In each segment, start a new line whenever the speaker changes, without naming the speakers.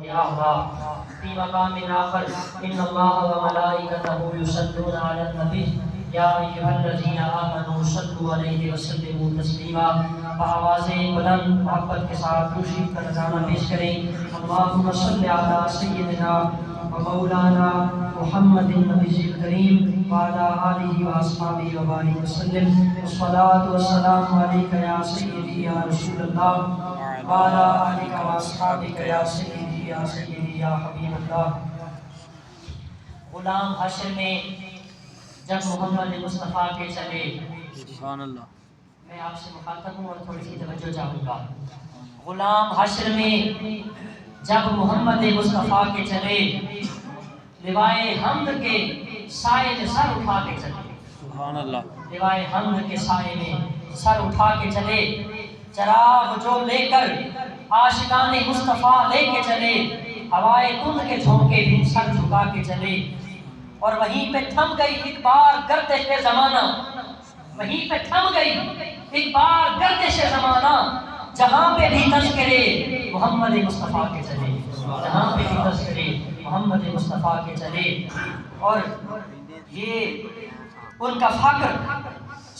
يا الله في مقام آخر إن الله وملائكته يصلون على النبي يا أيها الذين آمنوا صلوا عليه وسلموا تسلیما. بآوازیں بلند محبت کے ساتھ خوشی کا نذرانہ پیش کریں. اللهم صل على سيدنا ومولانا محمد النبي الكريم وعلى آله وأصحابه وبارك وسلم. والصلاة والسلام عليك يا سيدي يا رسول الله وعلى آلك وأصحابك يا سيدي يا سيدي يا حبيب اللہ. غلام حشر میں جب محمد مصطفیٰ کے چلے،
سبحان اللہ،
میں آپ سے مخاطب ہوں اور تھوڑی سی توجہ چاہوں گا. غلام حشر میں جب محمد مصطفیٰ کے چلے، لوائے حمد کے سائے میں سر اٹھا کے چلے.
سبحان اللہ،
لوائے حمد کے سائے میں سر اٹھا کے چلے. چراغ جو لے کر عاشقان مصطفیٰ لے کے چلے، ہوائے تند کے جھونکے بھی سر جھکا کے چلے. اور وہیں پہ تھم گئی ایک بار گردش زمانہ، وہیں پہ تھم گئی ایک بار گردش زمانہ. جہاں پہ بھی تذکرے محمد مصطفیٰ کے چلے، جہاں پہ بھی تذکرے محمد مصطفیٰ کے چلے. اور یہ ان کا فخر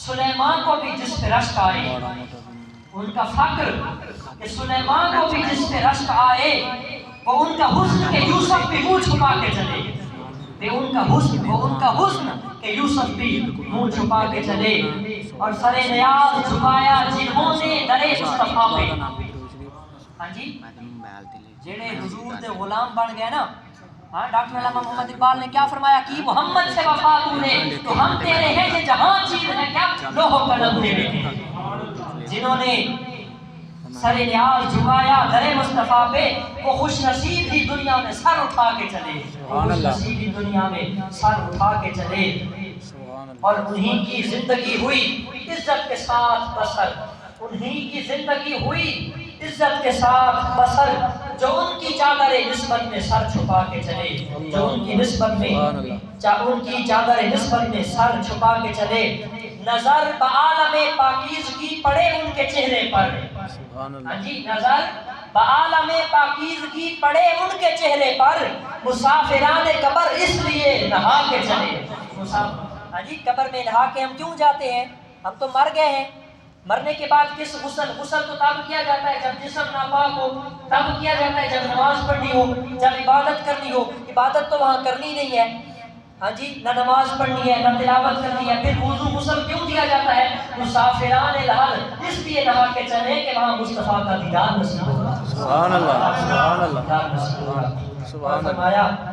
سلیمان کو بھی جس پہ رشک آئے، ان کا فخر کہ سلیمان کو بھی جس پہ رشک آئے، وہ ان کا حسن کہ یوسف بھی منہ چھپا کے چلے. وہ ان کا حسن کہ یوسف بھی منہ چھپا کے چلے. اور سر نیاز جھکایا جنہوں نے در مصطفیٰ پہ. ہاں جی، جڑے حضور دے غلام بن گئے نا. ہاں، ڈاکٹر علامہ محمد اقبال نے کیا فرمایا کہ محمد سے وفا تو نے تو ہم تیرے ہیں یہ جہاں چیز ہے کیا لوح و قلم تیرے ہیں. جنہوں نے سر نیاز جھکایا در مصطفیٰ پہ، وہ خوش نصیب ہی دنیا میں سر اٹھا کے چلے، خوش نصیب ہی دنیا میں سر اٹھا کے چلے. اور انہی کی زندگی ہوئی عزت کے ساتھ بسر، انہی کی زندگی ہوئی عزت کے ساتھ بسر، جو ان کی چادر نسبت میں سر چھپا کے چلے، جو ان کی نسبت میں ان کی چادر نسبت میں سر چھپا کے چلے. نظر بعالم پاکیزگی پڑے ان کے چہرے پر. ہاں جی، نظر بعالم پاکیزگی پڑے ان کے چہرے پر. مسافران قبر اس لیے نہا کے چلے. ہاں جی، قبر میں نہا کے ہم کیوں جاتے ہیں؟ ہم تو مر گئے ہیں. مرنے کے بعد کس غسل تو تب کیا جاتا ہے جب جسم ناپاک ہو، تب کیا جاتا ہے جب نماز پڑھنی ہو، جب عبادت کرنی ہو. عبادت تو وہاں کرنی نہیں ہے. ہاں جی، نہ نماز پڑھنی ہے نہ تلاوت کرنی ہے. پھر وضو غسل کیوں دیا جاتا ہے؟ مسافران الحال اس لیے نہا کے چلے کہ وہاں مصطفیٰ کا دیدار نصیب ہوگا.
سبحان اللہ، سبحان اللہ،
سبحان اللہ.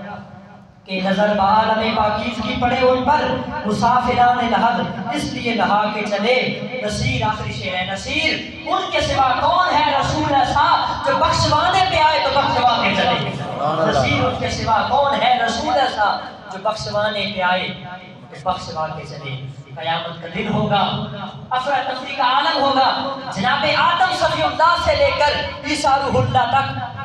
کہ نظر بعالم پاکیزگی پڑے ان پر، مسافران لحد اس لیے نہا کے چلے. نصیر آخری شعر ہے. نصیر ان کے سوا کون ہے رسول ایسا جو بخشوانے پہ آئے تو بخشوا کے چلے. نصیر ان کے سوا کون ہے رسول ایسا جو بخشوانے پہ آئے تو بخشوا کے چلے. قیامت کا دن ہوگا، افراتفری کا عالم ہوگا. جناب آدم صفی اللہ سے لے کر عیسیٰ روح اللہ تک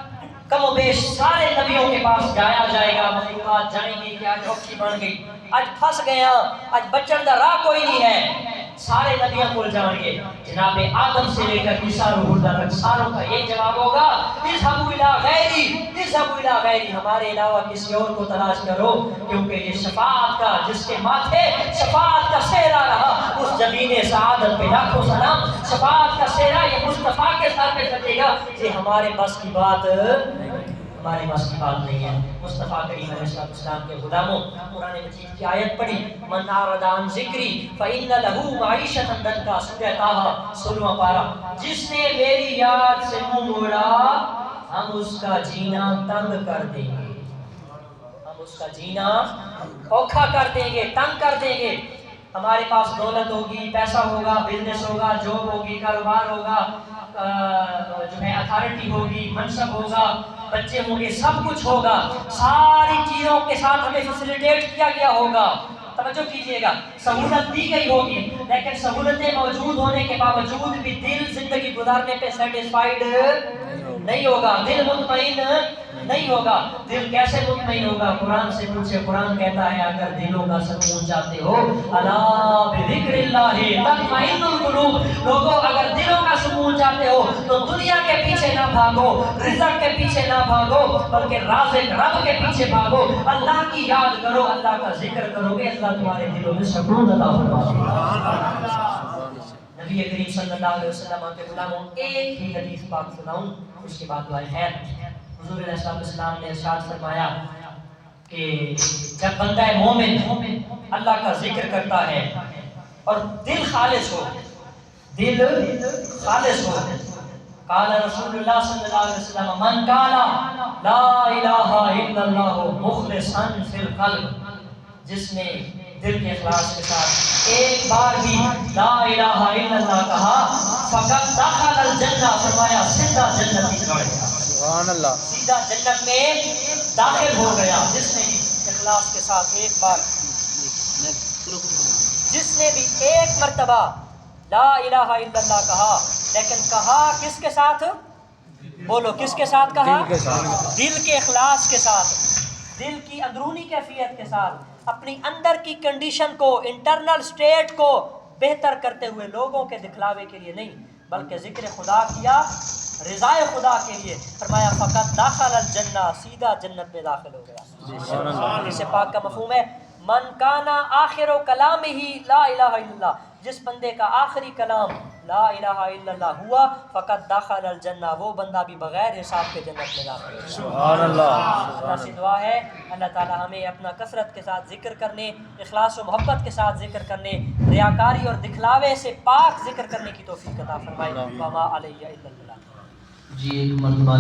کم و بیش سارے نبیوں کے پاس جایا جائے گا. مخلوقات جائیں گی کہ آج اوکھی بن گئی، آج پھنس گیا، آج بچن دا راہ کوئی نہیں ہے. سارے نبیوں کو جائیں گے. جناب آدم سے لے کر عیسیٰ روح اللہ تک ساروں کا یہ جواب ہوگا، اذهبوا الى غیری، اذهبوا الى غیری، ہمارے علاوہ کسی اور کو تلاش کرو. کیونکہ یہ شفاعت کا جس کے ماتھے شفاعت کا سہرا رہا، اس جبین سعادت پہ لاکھوں سلام. شفاعت کا سہرا یہ مصطفیٰ کے سر پہ سجے گا. یہ ہمارے بس کی بات ہمارے پاس کی بات نہیں ہے. مصطفیٰ کریم علیہ السلام کے غلاموں، قرآن مجید کی آیت پڑھی، من اعرض عن ذکری فإن له معیشۃ ضنکا، سورہ طٰہٰ 16واں پارہ. جس نے میری یاد سے منہ موڑا ہم اس کا جینا تنگ کر دیں گے، ہم اس کا جینا اوکھا کر دیں گے، تنگ کر دیں گے. ہمارے پاس دولت ہوگی، پیسہ ہوگا، بزنس ہوگا، جاب ہوگی، کاروبار ہوگا، جو ہے اتھارٹی ہوگی، منصب ہوگا، بچے ہوں گے، سب کچھ ہوگا. ساری چیزوں کے ساتھ ہمیں فیسیلیٹیٹ کیا گیا ہوگا. توجہ کیجئے گا، سہولت دی گئی ہوگی، لیکن سہولتیں موجود ہونے کے باوجود بھی دل زندگی گزارنے پہ سیٹسفائیڈ نہیں ہوگا، دل مطمئن نہیں ہوگا دل کیسے مطمئن ہوگا؟ قرآن سے پوچھے، قرآن کہتا ہے اگر دلوں کا سکون چاہتے ہو الا بذکر اللہ تطمئن القلوب، لوگوں اگر دلوں کا سکون چاہتے ہو تو دنیا کے پیچھے نہ بھاگو، رزق کے پیچھے نہ بھاگو، بلکہ رازق رب کے پیچھے بھاگو، اللہ کی یاد کرو، اللہ کا ذکر کرو گے، اللہ تمہارے دلوں میں سکون عطا فرمائے گا۔ نبی کریم صلی اللہ علیہ وسلم کے غلاموں ایک ہی حدیث پاک سناؤں، اس کے بعد دعائے خیر۔ حضور علیہ السلام نے ارشاد فرمایا کہ جب بندہ مومن اللہ کا ذکر کرتا ہے اور دل خالص ہو، دل خالص ہو، قال رسول اللہ صلی اللہ علیہ وسلم من قال لا الہ الا اللہ مخلصا فی القلب، جس نے دل کے اخلاص کے ساتھ ایک بار بھی لا الہ الا اللہ کہا فقط دخل الجنہ، فرمایا سیدھا جنت میں چڑھ گیا،
سبحان اللہ،
سیدھا جنت میں داخل ہو گیا۔ جس نے بھی اخلاص کے ساتھ ایک بار، جس نے بھی ایک مرتبہ لا الہ الا اللہ کہا، لیکن کہا کس کے ساتھ؟ بولو کس کے ساتھ کہا؟
دل کے ساتھ،
دل کے اخلاص کے ساتھ، دل کی اندرونی کیفیت کے ساتھ، اپنی اندر کی کنڈیشن کو، انٹرنل سٹیٹ کو بہتر کرتے ہوئے، لوگوں کے دکھلاوے کے لیے نہیں بلکہ ذکر خدا کیا، رضائے خدا کے لیے، فرمایا فقط داخل الجنہ، سیدھا جنت میں داخل ہو گیا۔ حدیث پاک کا مفہوم ہے من کانا آخر کلامہ لا الہ الا اللہ، جس بندے کا آخری کلام لا الہ الا اللہ ہوا فقط داخل الجنہ، وہ بندہ بھی بغیر حساب کے جنت میں داخل ہو۔
سبحان اللہ،
اللہ سے دعا ہے اللہ تعالی ہمیں اپنا کثرت کے ساتھ ذکر کرنے، اخلاص و محبت کے ساتھ ذکر کرنے، ریاکاری اور دکھلاوے سے پاک ذکر کرنے کی توفیق عطا فرمائے۔ وما علیہ الا اللہ۔
جی ایک مرتبہ